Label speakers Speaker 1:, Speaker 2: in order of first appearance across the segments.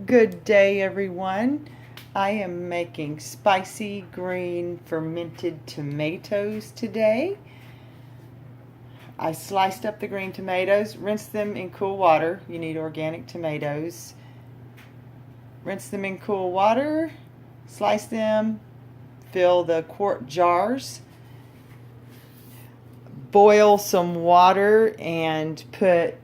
Speaker 1: Good day, everyone. I am making spicy green fermented tomatoes today. I sliced up the green tomatoes, rinsed them in cool water. You need organic tomatoes. Rinse them in cool water, slice them, fill the quart jars, boil some water and put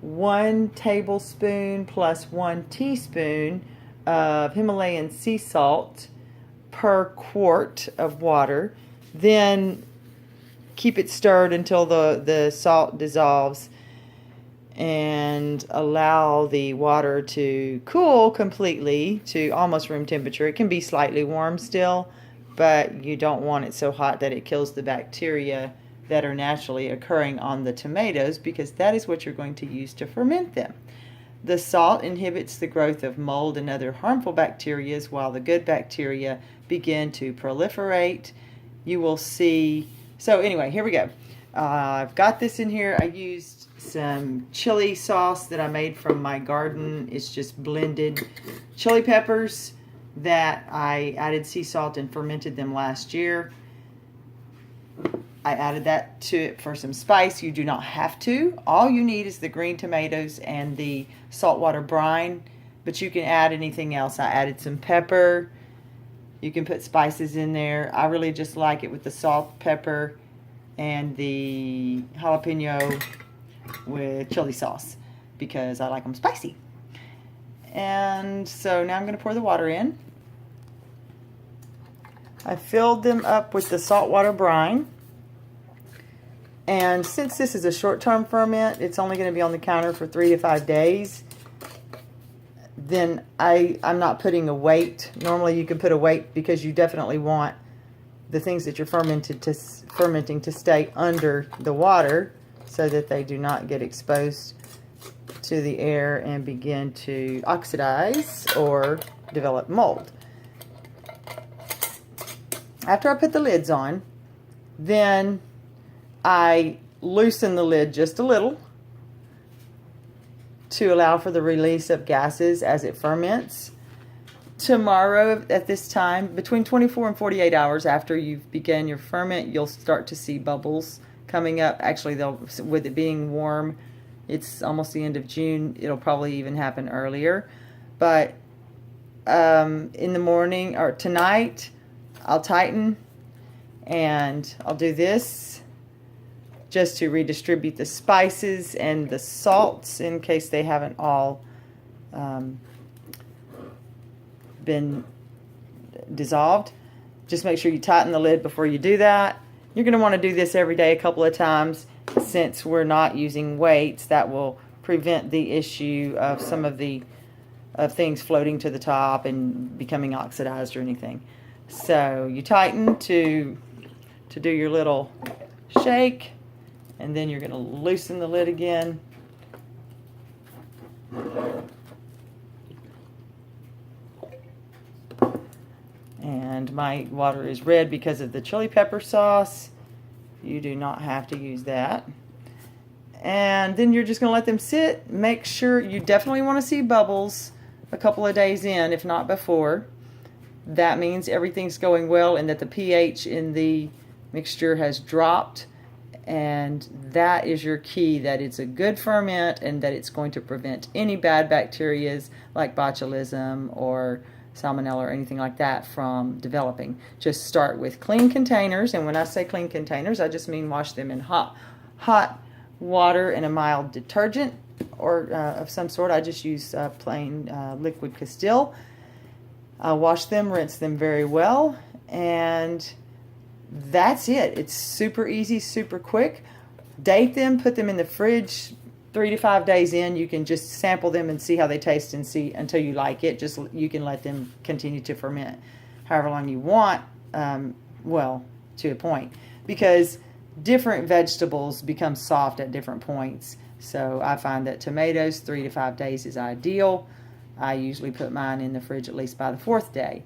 Speaker 1: 1 tablespoon plus 1 teaspoon of Himalayan sea salt per quart of water. Then keep it stirred until the salt dissolves and allow the water to cool completely to almost room temperature. It can be slightly warm still, but you don't want it so hot that it kills the bacteria that are naturally occurring on the tomatoes, because that is what you're going to use to ferment them. The salt inhibits the growth of mold and other harmful bacteria, while the good bacteria begin to proliferate. You will see. So anyway, here we go. I've got this in here. I used some chili sauce that I made from my garden. It's just blended chili peppers that I added sea salt and fermented them last year. I added that to it for some spice. You do not have to. All you need is the green tomatoes and the saltwater brine, but you can add anything else. I added some pepper. You can put spices in there. I really just like it with the salt, pepper, and the jalapeno with chili sauce because I like them spicy. And so now I'm going to pour the water in. I filled them up with the saltwater brine. And since this is a short-term ferment, it's only going to be on the counter for 3 to 5 days. Then I'm not putting a weight. Normally you can put a weight because you definitely want the things that you're fermenting to stay under the water so that they do not get exposed to the air and begin to oxidize or develop mold. After I put the lids on, then I loosen the lid just a little to allow for the release of gases as it ferments. Tomorrow at this time, between 24 and 48 hours after you've begun your ferment, you'll start to see bubbles coming up. Actually, with it being warm, it's almost the end of June. It'll probably even happen earlier. But in the morning or tonight, I'll tighten and I'll do this just to redistribute the spices and the salts in case they haven't all been dissolved. Just make sure you tighten the lid before you do that. You're going to want to do this every day a couple of times. Since we're not using weights, that will prevent the issue of some of the things floating to the top and becoming oxidized or anything. So you tighten to do your little shake, and then you're going to loosen the lid again. And my water is red because of the chili pepper sauce. You do not have to use that. And then you're just going to let them sit. Make sure you definitely want to see bubbles a couple of days in, if not before. That means everything's going well and that the pH in the mixture has dropped. And that is your key, that it's a good ferment and that it's going to prevent any bad bacteria like botulism or salmonella or anything like that from developing. Just start with clean containers, and when I say clean containers, I just mean wash them in hot water and a mild detergent or of some sort. I just use plain liquid Castile. Wash them, rinse them very well, and that's it. It's super easy, super quick. Date them, put them in the fridge. 3 to 5 days in, you can just sample them and see how they taste and see until you like it. Just you can let them continue to ferment however long you want, well, to a point, because different vegetables become soft at different points. So I find that tomatoes, 3 to 5 days is ideal. I usually put mine in the fridge at least by the 4th day.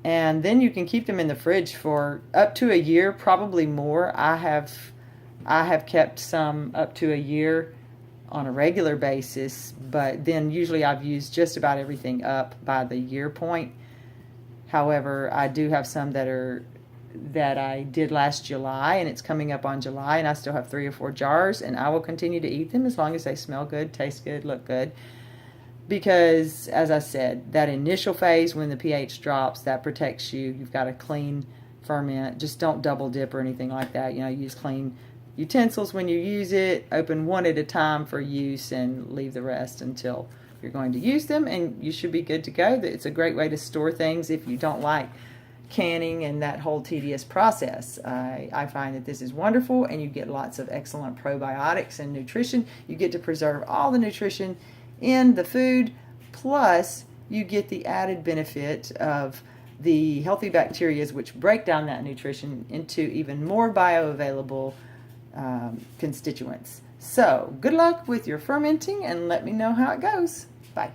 Speaker 1: And then you can keep them in the fridge for up to a year, probably more. I have kept some up to a year on a regular basis, but then usually I've used just about everything up by the year point. However, I do have some that I did last July, and it's coming up on July, and I still have 3 or 4 jars, and I will continue to eat them as long as they smell good, taste good, look good. Because, as I said, that initial phase when the pH drops, that protects you. You've got a clean ferment. Just don't double dip or anything like that. Use clean utensils when you use it. Open one at a time for use and leave the rest until you're going to use them, and you should be good to go. It's a great way to store things if you don't like canning and that whole tedious process. I find that this is wonderful, and you get lots of excellent probiotics and nutrition. You get to preserve all the nutrition in the food, plus you get the added benefit of the healthy bacteria which break down that nutrition into even more bioavailable constituents. So good luck with your fermenting, and let me know how it goes. Bye.